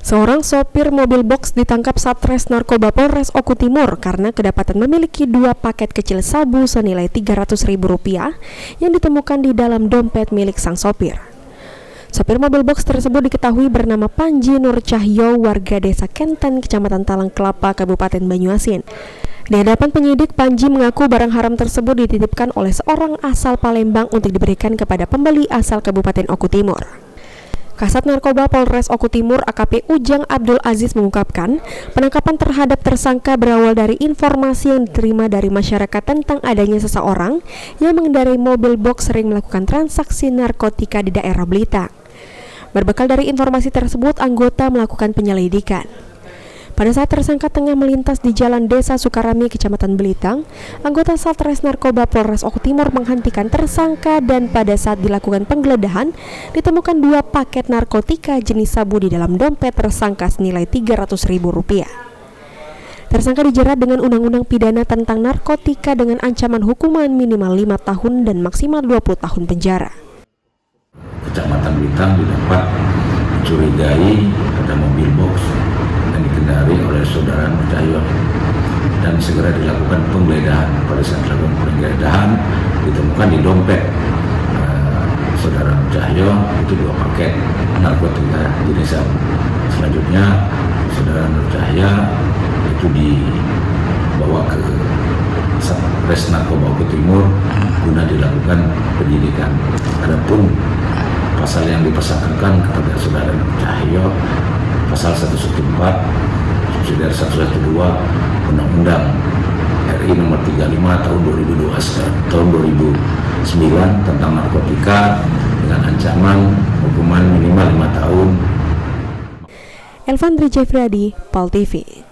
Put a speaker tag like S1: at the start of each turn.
S1: Seorang sopir mobil box ditangkap Satres Narkoba Polres Oku Timur karena kedapatan memiliki 2 paket kecil sabu senilai Rp300.000 yang ditemukan di dalam dompet milik sang sopir. Sopir mobil box tersebut diketahui bernama Panji Nur Cahyo, warga desa Kenten, Kecamatan Talang Kelapa, Kabupaten Banyuasin. Di hadapan penyidik, Panji mengaku barang haram tersebut dititipkan oleh seorang asal Palembang untuk diberikan kepada pembeli asal Kabupaten Oku Timur. Kasat Narkoba Polres Oku Timur AKP Ujang Abdul Aziz mengungkapkan, penangkapan terhadap tersangka berawal dari informasi yang diterima dari masyarakat tentang adanya seseorang yang mengendarai mobil box sering melakukan transaksi narkotika di daerah Blitar. Berbekal dari informasi tersebut, anggota melakukan penyelidikan. Pada saat tersangka tengah melintas di Jalan Desa Sukarami, Kecamatan Belitang, anggota Satres Narkoba Polres Oku Timur menghentikan tersangka dan pada saat dilakukan penggeledahan, ditemukan 2 paket narkotika jenis sabu di dalam dompet tersangka senilai Rp300.000. Tersangka dijerat dengan Undang-Undang Pidana tentang Narkotika dengan ancaman hukuman minimal 5 tahun dan maksimal 20 tahun penjara.
S2: Kecamatan Belitang didapat mencurigai ada mobil box yang dikendari oleh saudara Nur Cahyo dan segera dilakukan penggeledahan. Pada saat dilakukan penggeledahan ditemukan di dompet saudara Nur Cahyo itu 2 paket narkotika jenis sabu. Selanjutnya saudara Nur Cahyo itu dibawa ke Satres Narkoba Oku Timur guna dilakukan penyidikan. Adapun pasal yang dipersangkakan kepada saudara Nur Cahyo pasal 114 subsidiar 112 Undang-Undang RI nomor 35 tahun 2009 tentang narkotika dengan ancaman hukuman minimal 5 tahun.
S1: Elvandri Jefriadi, PAL TV.